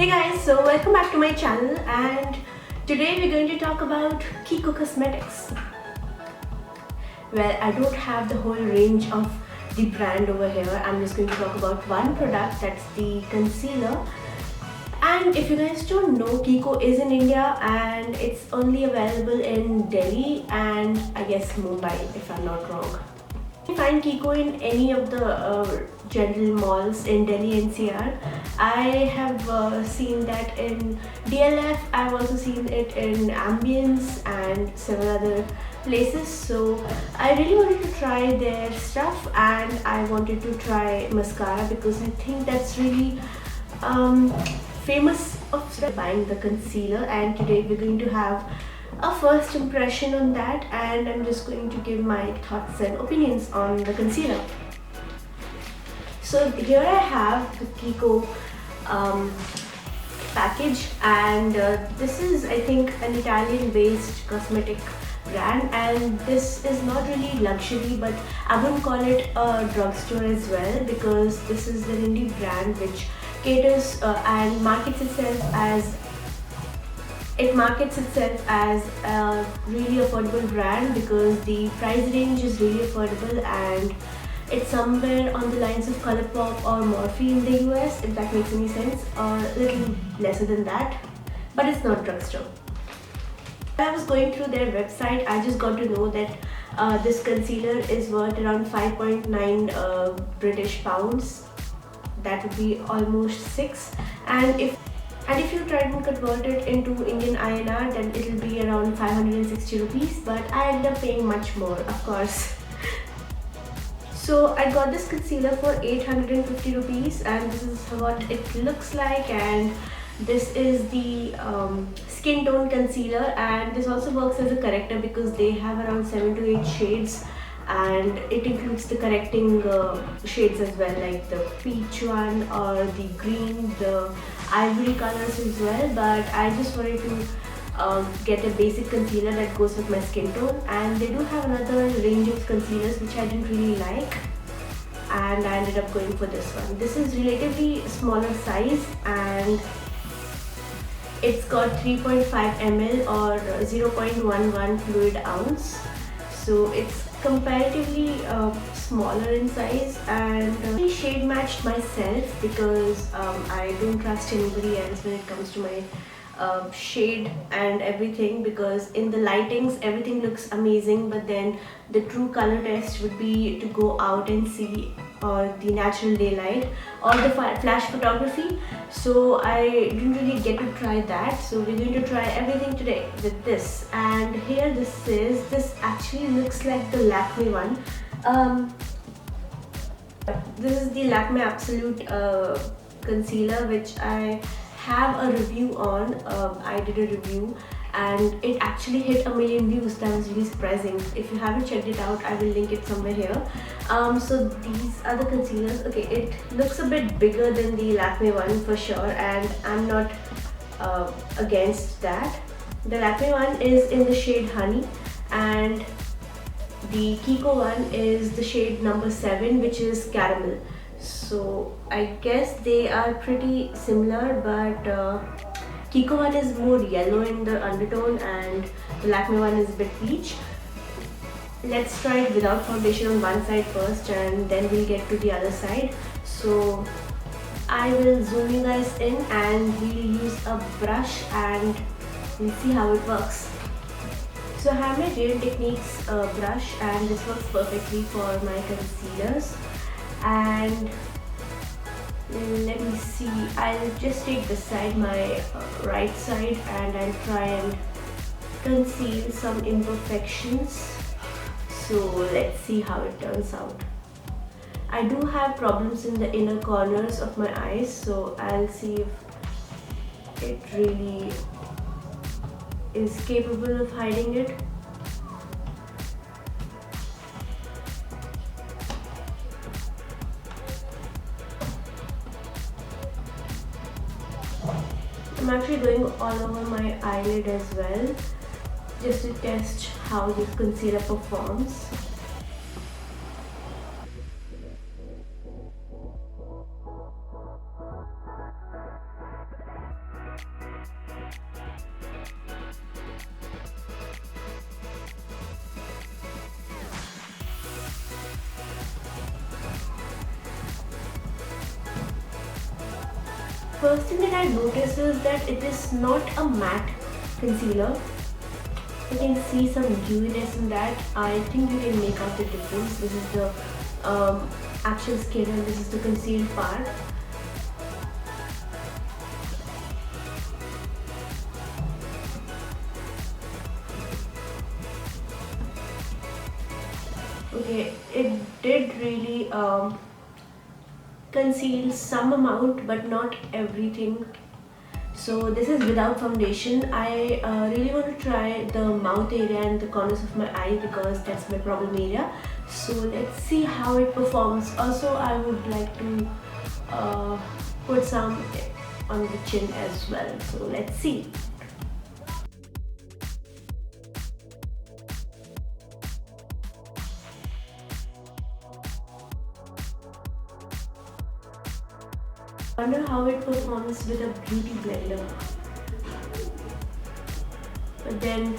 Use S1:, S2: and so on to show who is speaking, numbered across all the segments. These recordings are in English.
S1: Hey guys, so welcome back to my channel, and today we're going to talk about KIKO Cosmetics. Well, I don't have the whole range of the brand over here. I'm just going to talk about one product, that's the concealer. And if you guys don't know, KIKO is in India and it's only available in Delhi and I guess Mumbai, if I'm not wrong. You can find KIKO in any of the general malls in Delhi NCR. I have seen that in DLF. I've also seen it in Ambience and several other places. So I really wanted to try their stuff, and I wanted to try mascara because I think that's really famous of buying the concealer. And today we're going to have a first impression on that, and I'm just going to give my thoughts and opinions on the concealer. So here I have the KIKO package, and this is, I think, an Italian based cosmetic brand, and this is not really luxury, but I wouldn't call it a drugstore as well, because this is an indie brand which caters and markets itself as a really affordable brand, because the price range is really affordable and it's somewhere on the lines of Colourpop or Morphe in the US, if that makes any sense, or a little lesser than that, but it's not drugstore. When I was going through their website, I just got to know that this concealer is worth around 5.9 British pounds. That would be almost 6, and if you try and convert it into Indian INR, then it will be around 560 rupees, but I ended up paying much more, of course. So I got this concealer for 850 rupees, and this is what it looks like, and this is the skin tone concealer, and this also works as a corrector because they have around 7 to 8 shades, and it includes the correcting shades as well, like the peach one or the green, the ivory colors as well. But I just wanted to get a basic concealer that goes with my skin tone, and they do have another range of concealers which I didn't really like, and I ended up going for this one. This is relatively smaller size, and it's got 3.5 ml or 0.11 fluid ounce, so it's comparatively smaller in size, and I shade matched myself because I don't trust anybody else when it comes to my shade and everything, because in the lightings everything looks amazing, but then the true color test would be to go out and see the natural daylight or the flash photography. So I didn't really get to try that, so we're going to try everything today with this. And here this actually looks like the Lakme one. This is the Lakme Absolute concealer, which I have a review on. I did a review and it actually hit 1 million views. That was really surprising. If you haven't checked it out, I will link it somewhere here. So these are the concealers. Okay, it looks a bit bigger than the Lakme one for sure, and I'm not against that. The Lakme one is in the shade Honey, and the KIKO one is the shade number 7, which is Caramel. So I guess they are pretty similar, but KIKO one is more yellow in the undertone and the Lakme one is a bit peach. Let's try it without foundation on one side first, and then we'll get to the other side. So I will zoom you guys in, and we'll use a brush and we'll see how it works. So I have my Real Techniques brush, and this works perfectly for my concealers. And let me see, I'll just take this side, my right side, and I'll try and conceal some imperfections. So let's see how it turns out. I do have problems in the inner corners of my eyes, so I'll see if it really is capable of hiding it. I'm actually going all over my eyelid as well, just to test how this concealer performs. first thing that I noticed is that it is not a matte concealer. You can see some dewiness in that. I think you can make out the difference. This is the actual skin and this is the concealed part. Okay, it did really conceal some amount but not everything. So this is without foundation. I really want to try the mouth area and the corners of my eye because that's my problem area. So let's see how it performs. Also, I would like to put some on the chin as well. So let's see. I wonder how it performs with a beauty blender. But then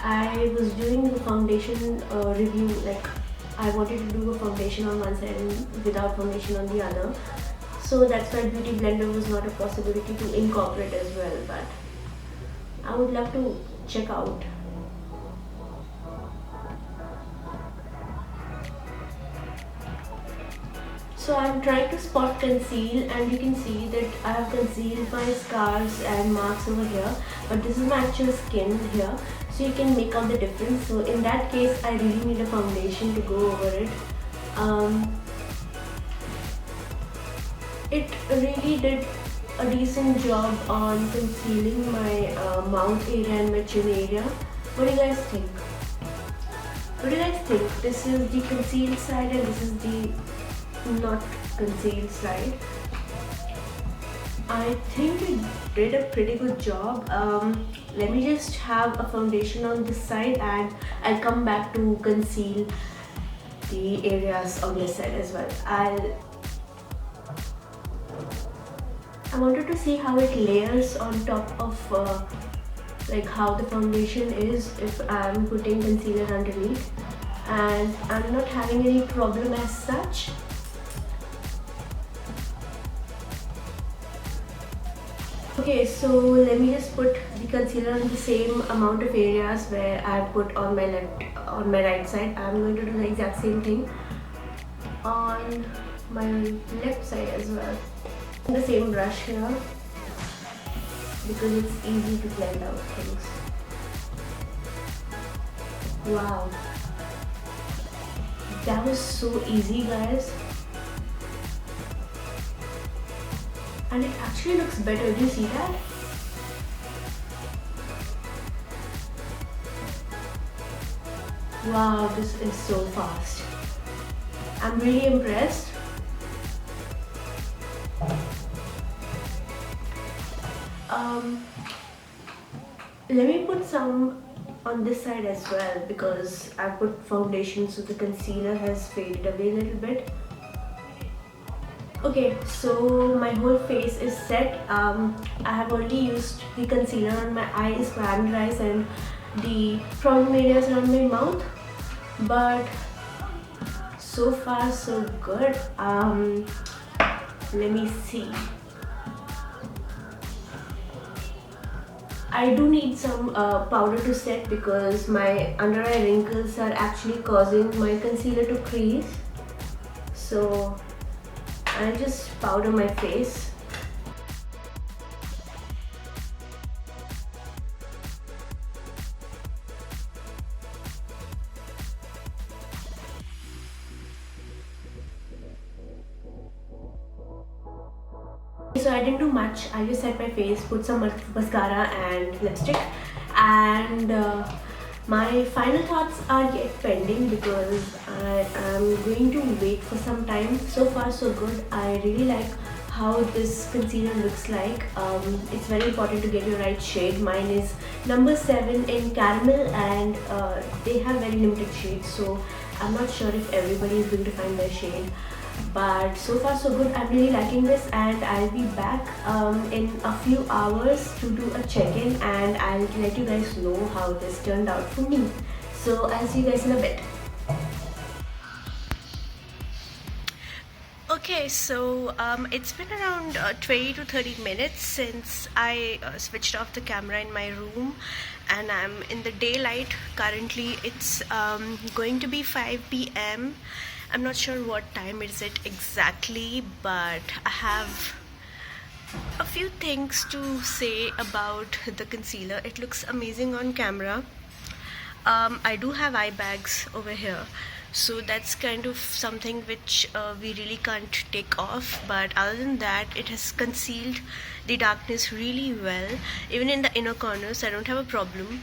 S1: I was doing the foundation review, like I wanted to do a foundation on one side and without foundation on the other. So that's why beauty blender was not a possibility to incorporate as well, but I would love to check out. So I'm trying to spot conceal and you can see that I have concealed my scars and marks over here, but this is my actual skin here, so you can make out the difference. So in that case I really need a foundation to go over it. It really did a decent job on concealing my mouth area and my chin area. What do you guys think? What do you guys think? This is the concealed side and this is the not concealed side. I think it did a pretty good job. Let me just have a foundation on this side and I'll come back to conceal the areas on this side as well. I wanted to see how it layers on top of like how the foundation is if I'm putting concealer underneath, and I'm not having any problem as such. Okay, so let me just put the concealer on the same amount of areas where I put on my right side. I'm going to do the exact same thing on my left side as well. The same brush here because it's easy to blend out things. Wow, that was so easy, guys. And it actually looks better. Do you see that? Wow, this is so fast. I'm really impressed. Let me put some on this side as well because I put foundation so the concealer has faded away a little bit. Okay, so my whole face is set. I have only used the concealer on my eyes, my under eyes and the problem areas around my mouth, but so far so good. Let me see. I do need some powder to set because my under eye wrinkles are actually causing my concealer to crease. So I'll just powder my face. So I didn't do much. I just set my face, put some mascara and lipstick, and my final thoughts are yet pending because I am going to wait for some time. So far so good. I really like how this concealer looks like. It's very important to get your right shade. Mine is number 7 in caramel and they have very limited shades, so I'm not sure if everybody is going to find their shade. But so far so good. I'm really liking this and I'll be back in a few hours to do a check-in and I'll let you guys know how this turned out for me. So I'll see you guys in a bit. Okay Okay, so it's been around 20 to 30 minutes since I switched off the camera in my room, and I'm in the daylight. Currently, it's going to be 5 p.m. I'm not sure what time is it exactly, but I have a few things to say about the concealer. It looks amazing on camera. I do have eye bags over here, so that's kind of something which we really can't take off, but other than that, it has concealed the darkness really well. Even in the inner corners I don't have a problem,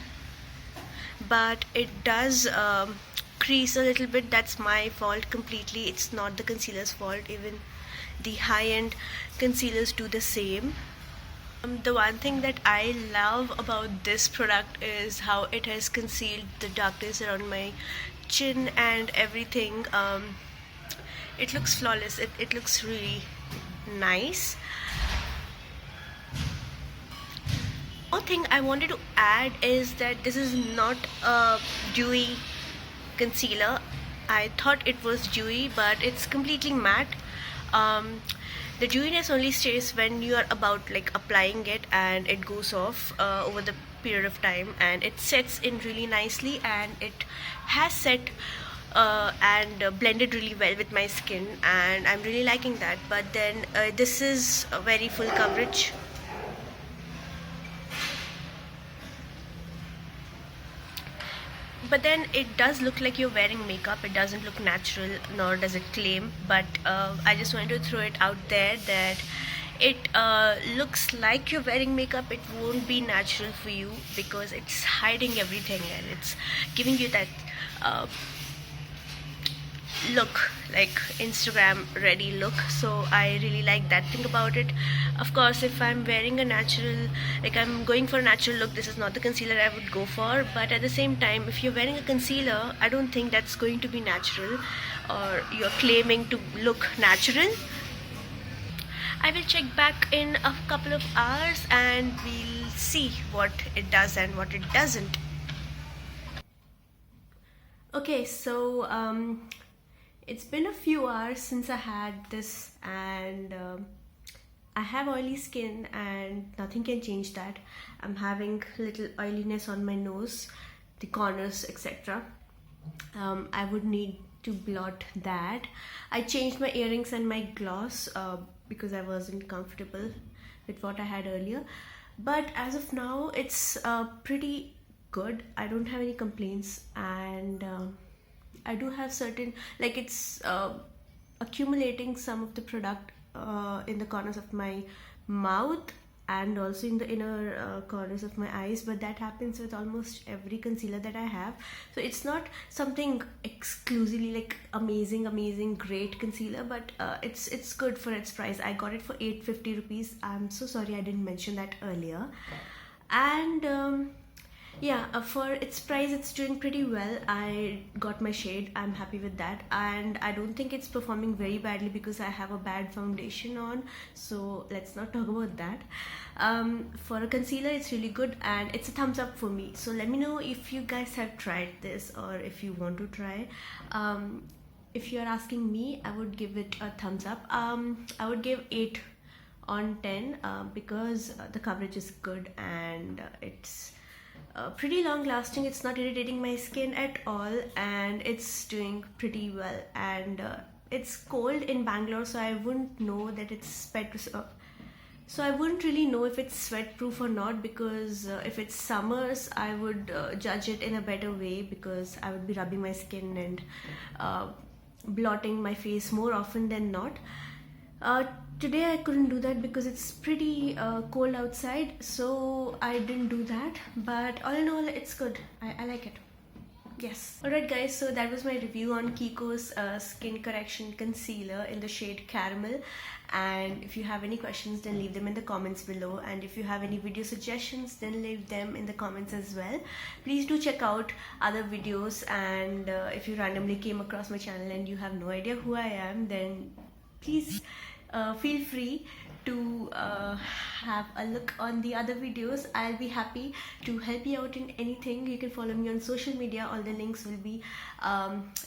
S1: but it does crease a little bit. That's my fault completely. It's not the concealer's fault. Even the high-end concealers do the same. The one thing that I love about this product is how it has concealed the darkness around my chin and everything. It looks flawless. It looks really nice. One thing I wanted to add is that this is not a dewy concealer. I thought it was dewy, but it's completely matte. The dewiness only stays when you are about like applying it, and it goes off over the period of time, and it sets in really nicely, and it has set and blended really well with my skin, and I'm really liking that. But then this is a very full coverage. But then it does look like you're wearing makeup. It doesn't look natural, nor does it claim. But I just wanted to throw it out there that it looks like you're wearing makeup. It won't be natural for you because it's hiding everything, and it's giving you that look, like Instagram ready look. So I really like that thing about it. Of course, if I'm wearing a natural, like I'm going for a natural look, this is not the concealer I would go for. But at the same time, if you're wearing a concealer, I don't think that's going to be natural, or you're claiming to look natural. I will check back in a couple of hours and we'll see what it does and what it doesn't. Okay, so it's been a few hours since I had this, and I have oily skin and nothing can change that. I'm having little oiliness on my nose, the corners, etc. I would need to blot that. I changed my earrings and my gloss because I wasn't comfortable with what I had earlier. But as of now, it's pretty good. I don't have any complaints, and I do have certain, like it's accumulating some of the product in the corners of my mouth and also in the inner corners of my eyes, but that happens with almost every concealer that I have. So it's not something exclusively like amazing great concealer, but it's good for its price. I got it for 850 rupees. I'm so sorry I didn't mention that earlier. And yeah, for its price it's doing pretty well. I got my shade, I'm happy with that, and I don't think it's performing very badly because I have a bad foundation on, so let's not talk about that. For a concealer it's really good, and it's a thumbs up for me. So let me know if you guys have tried this or if you want to try. If you're asking me, I would give it a thumbs up. I would give 8 on 10 because the coverage is good, and it's pretty long lasting. It's not irritating my skin at all, and it's doing pretty well. And it's cold in Bangalore, so I wouldn't know that it's so I wouldn't really know if it's sweat proof or not, because if it's summers I would judge it in a better way, because I would be rubbing my skin and blotting my face more often than not. Today I couldn't do that because it's pretty cold outside, so I didn't do that. But all in all, it's good. I like it. Yes. Alright guys, so that was my review on KIKO's skin correction concealer in the shade Caramel. And if you have any questions, then leave them in the comments below, and if you have any video suggestions, then leave them in the comments as well. Please do check out other videos, and if you randomly came across my channel and you have no idea who I am, then please feel free to have a look on the other videos. I'll be happy to help you out in anything. You can follow me on social media. All the links will be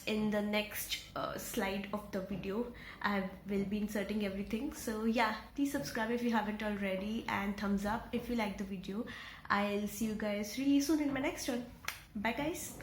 S1: in the next slide of the video. I will be inserting everything. So yeah, please subscribe if you haven't already, and thumbs up if you like the video. I'll see you guys really soon in my next one. Bye guys.